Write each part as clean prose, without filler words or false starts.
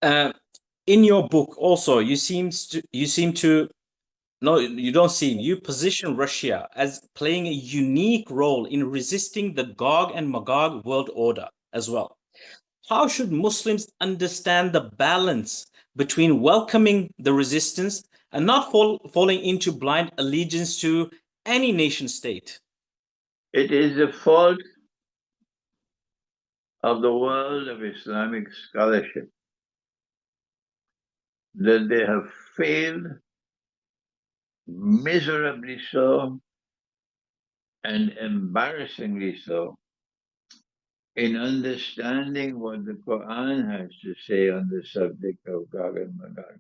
Uh, in your book, also, no, you don't seem. You position Russia as playing a unique role in resisting the Gog and Magog world order as well. How should Muslims understand the balance between welcoming the resistance and not falling into blind allegiance to any nation state? It is the fault of the world of Islamic scholarship that they have failed miserably so and embarrassingly so in understanding what the Quran has to say on the subject of Gog and Magog.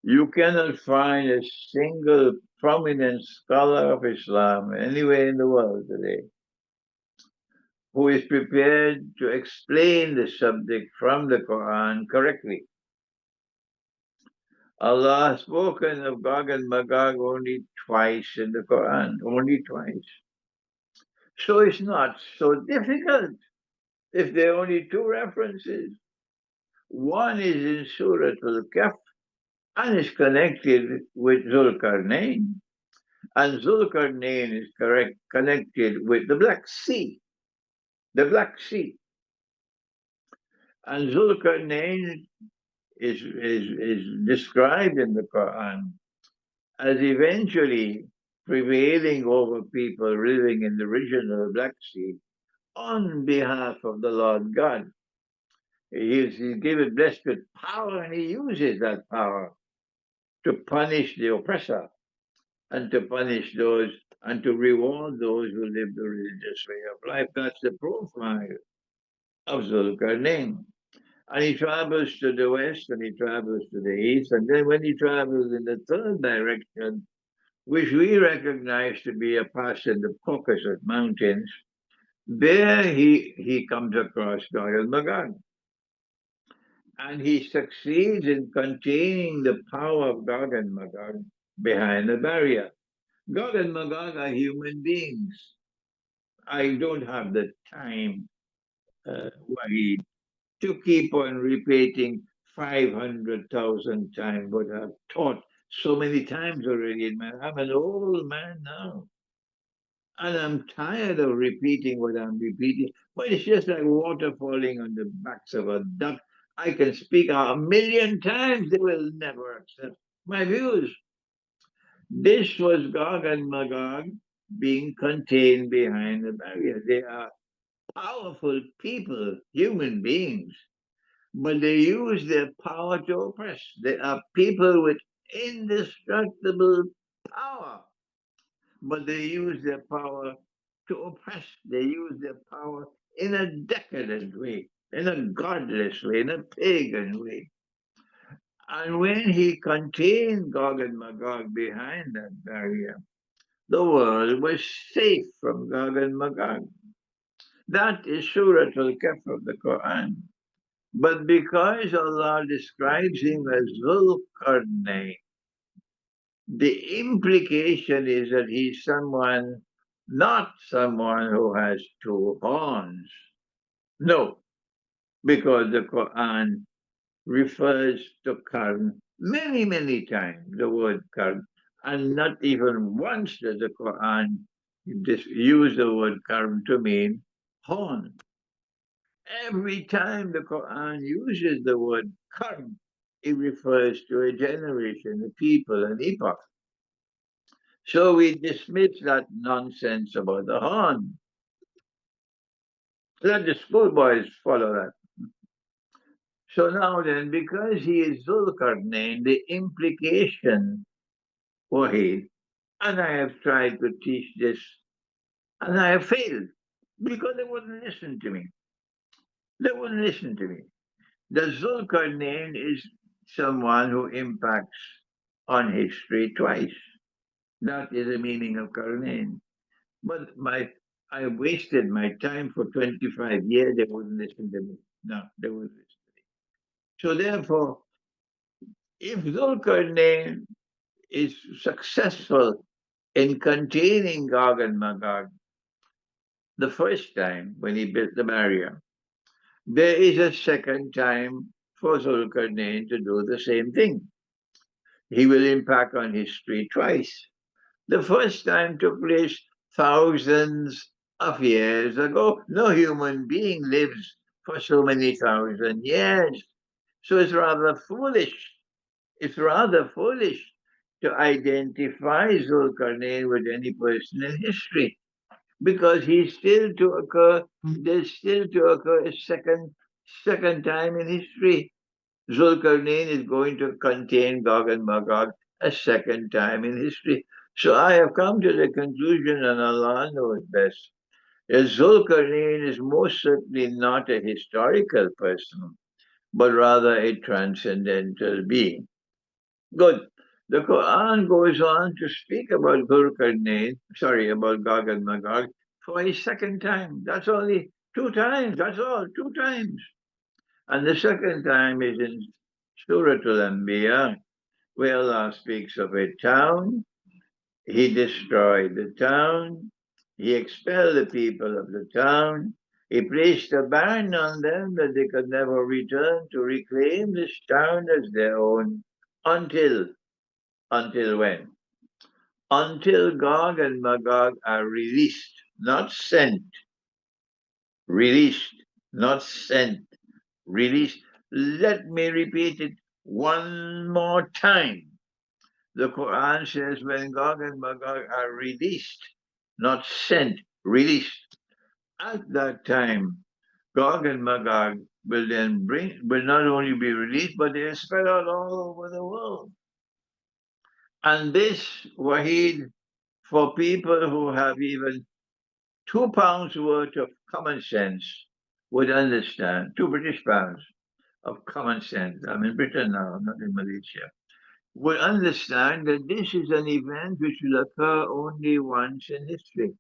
You cannot find a single prominent scholar of Islam anywhere in the world today who is prepared to explain the subject from the Quran correctly. Allah has spoken of Gog and Magog only twice in the Quran, only twice. So it's not so difficult if there are only two references. One is in Surah Al-Kahf and is connected with Zulkarnain. And Zulkarnain is connected with the Black Sea. The Black Sea. And Zulkarnain is described in the Quran as eventually prevailing over people living in the region of the Black Sea on behalf of the Lord God. He's given blessed with power, and he uses that power to punish the oppressor and to punish those and to reward those who live the religious way of life. That's the profile of Zulkarnain. And he travels to the west and he travels to the east. And then when he travels in the third direction, which we recognize to be a pass in the Caucasus Mountains, there he comes across Gog and Magog. And he succeeds in containing the power of Gog and Magog behind the barrier. Gog and Magog are human beings. I don't have the time, Wahid, to keep on repeating 500,000 times what I've taught so many times already. I'm an old man now. And I'm tired of repeating what I'm repeating. But it's just like water falling on the backs of a duck. I can speak a million times, they will never accept my views. This was Gog and Magog being contained behind the barrier. They are powerful people, human beings, but they use their power to oppress. They are people with indestructible power, but they use their power to oppress. They use their power in a decadent way, in a godless way, in a pagan way. And when he contained Gog and Magog behind that barrier, the world was safe from Gog and Magog. That is Surah Al-Kahf of the Quran. But because Allah describes him as Zulkarnain, the implication is that he's someone, not someone who has two horns. No, because the Quran refers to Karn many, many times, the word Karn, and not even once does the Quran use the word Karn to mean horn. Every time the Quran uses the word Karn, it refers to a generation, a people, an epoch. So we dismiss that nonsense about the horn. Let the schoolboys follow that. So now then, because he is Zulkarnain, the implication for him, and I have tried to teach this, and I have failed, because they wouldn't listen to me. They wouldn't listen to me. The Zulkarnain is someone who impacts on history twice. That is the meaning of Karnain. But I wasted my time for 25 years. They wouldn't listen to me. No, they wouldn't listen to me. So therefore, if Zulkarnain is successful in containing Gog and Magog the first time when he built the barrier, there is a second time for Zulkarnain to do the same thing. He will impact on history twice. The first time took place thousands of years ago. No human being lives for so many thousand years. So it's rather foolish. It's rather foolish to identify Zulkarnain with any person in history because he's still to occur, there's still to occur a second time in history. Zulkarnain is going to contain Gog and Magog a second time in history. So I have come to the conclusion, and Allah knows best, that Zulkarnain is most certainly not a historical person, but rather a transcendental being. Good. The Quran goes on to speak about about Gog and Magog for a second time. That's only two times. That's all, two times. And the second time is in Surah Al-Anbiya, where Allah speaks of a town. He destroyed the town. He expelled the people of the town. He placed a ban on them that they could never return to reclaim this town as their own until when? Until Gog and Magog are released, not sent. Released, not sent. Released. Let me repeat it one more time. The Quran says when Gog and Magog are released, not sent, released. At that time, Gog and Magog will not only be released, but they are spread out all over the world. And this, Wahid, for people who have even 2 pounds worth of common sense, would understand, 2 British pounds of common sense. I'm in Britain now, I'm not in Malaysia. Would understand that this is an event which will occur only once in history.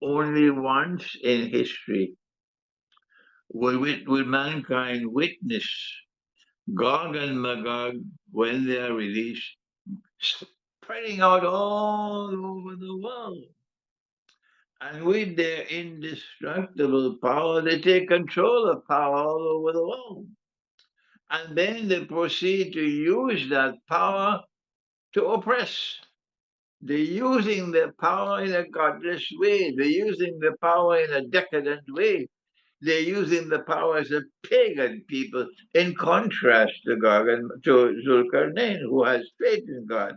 Only once in history will mankind witness Gog and Magog when they are released, spreading out all over the world. And with their indestructible power, they take control of power all over the world. And then they proceed to use that power to oppress. They're using their power in a godless way. They're using the power in a decadent way. They're using the power as a pagan people, in contrast to Gog and to Zulkarnain, who has faith in God.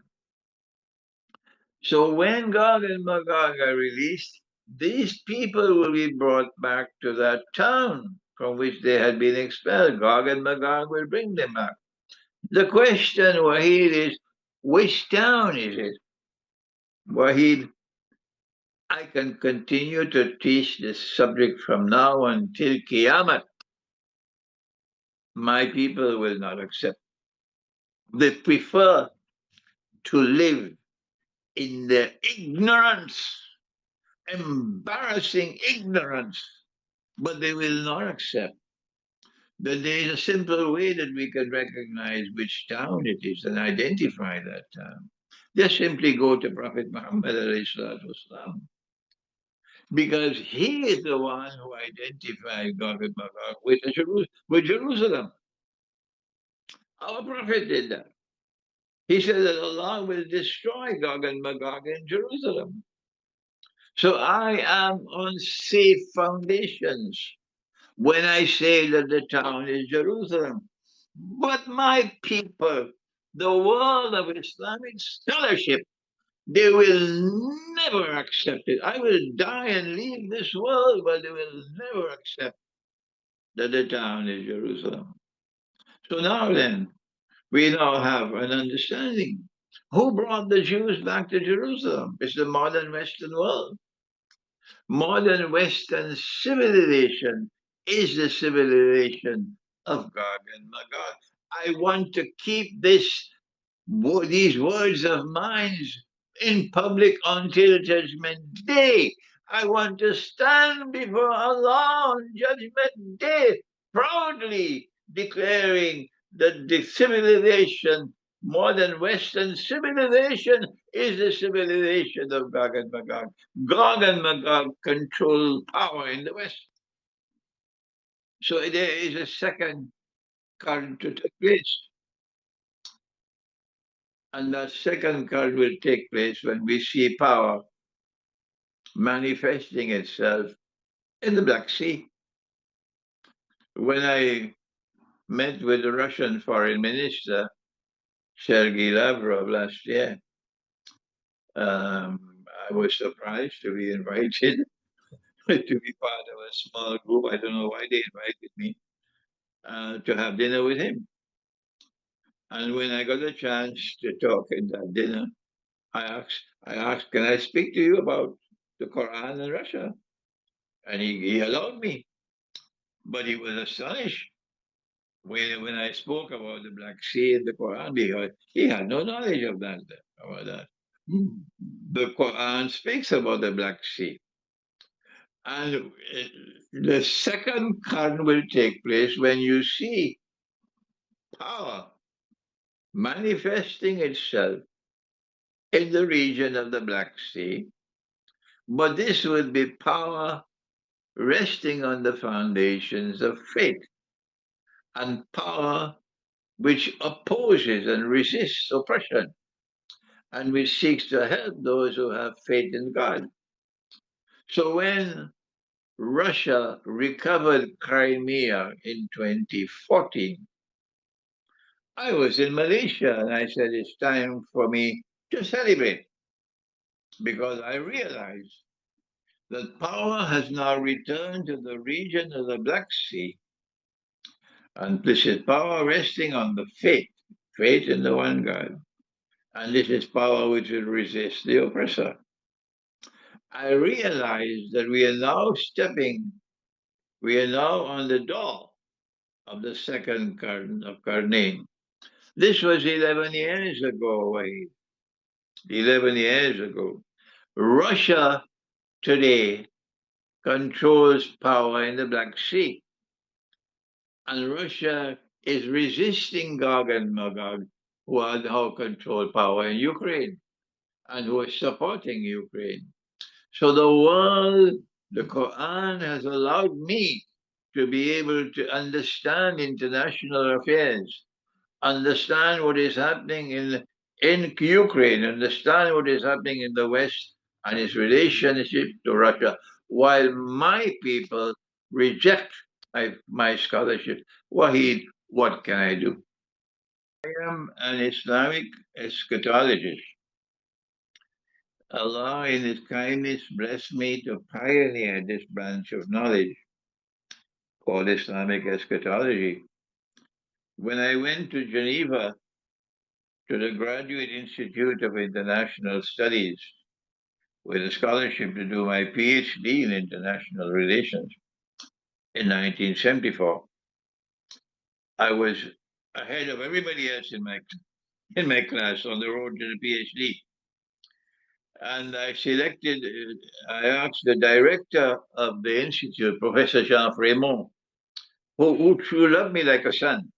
So when Gog and Magog are released, these people will be brought back to that town from which they had been expelled. Gog and Magog will bring them back. The question, Wahid, is which town is it? Wahid, I can continue to teach this subject from now until Qiyamah. My people will not accept. They prefer to live in their ignorance, embarrassing ignorance, but they will not accept that there is a simple way that we can recognize which town it is and identify that town. Just simply go to Prophet Muhammad والسلام, because he is the one who identified Gog and Magog with Jerusalem. Our Prophet did that. He said that Allah will destroy Gog and Magog in Jerusalem. So I am on safe foundations when I say that the town is Jerusalem. But my people, the world of Islamic scholarship, they will never accept it. I will die and leave this world, but they will never accept that the town is Jerusalem. So now then, we now have an understanding. Who brought the Jews back to Jerusalem? It's the modern Western world. Modern Western civilization is the civilization of Gog and Magog. I want to keep these words of mine in public until Judgment Day. I want to stand before Allah on Judgment Day proudly declaring that the civilization, modern Western civilization, is the civilization of Gog and Magog. Gog and Magog control power in the West. So there is a second current to take place. And that second current will take place when we see power manifesting itself in the Black Sea. When I met with the Russian foreign minister, Sergei Lavrov, last year, I was surprised to be invited to be part of a small group. I don't know why they invited me to have dinner with him. And when I got a chance to talk at that dinner, I asked, can I speak to you about the Quran in Russia? And he allowed me. But he was astonished when I spoke about the Black Sea and the Quran, because he had no knowledge of that. About that. The Quran speaks about the Black Sea. And the second current will take place when you see power manifesting itself in the region of the Black Sea. But this would be power resting on the foundations of faith, and power which opposes and resists oppression, and which seeks to help those who have faith in God. So when Russia recovered Crimea in 2014, I was in Malaysia and I said, it's time for me to celebrate, because I realized that power has now returned to the region of the Black Sea, and this is power resting on the faith in the one God. And this is power which will resist the oppressor. I realize that we are now on the door of the second current of Karnaim. This was 11 years ago, 11 years ago. Russia today controls power in the Black Sea. And Russia is resisting Gog and Magog, who now control power in Ukraine and who are supporting Ukraine. So the world, the Quran has allowed me to be able to understand international affairs, understand what is happening in Ukraine, understand what is happening in the West and its relationship to Russia, while my people reject my scholarship. Wahid, what can I do? I am an Islamic eschatologist. Allah, in His kindness, blessed me to pioneer this branch of knowledge called Islamic eschatology. When I went to Geneva to the Graduate Institute of International Studies with a scholarship to do my PhD in international relations in 1974, I was ahead of everybody else in my class on the road to the PhD. And I asked the director of the institute, Professor Jean Frémont, who loved me like a son,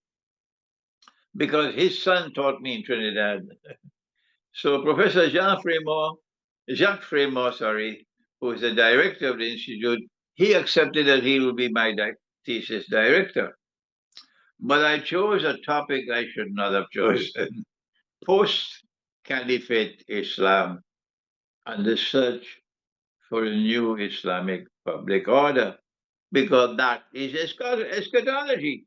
because his son taught me in Trinidad. So Professor Jacques Frémont, who is the director of the institute, he accepted that he will be my thesis director. But I chose a topic I should not have chosen: post-Caliphate Islam and the search for a new Islamic public order, because that is eschatology.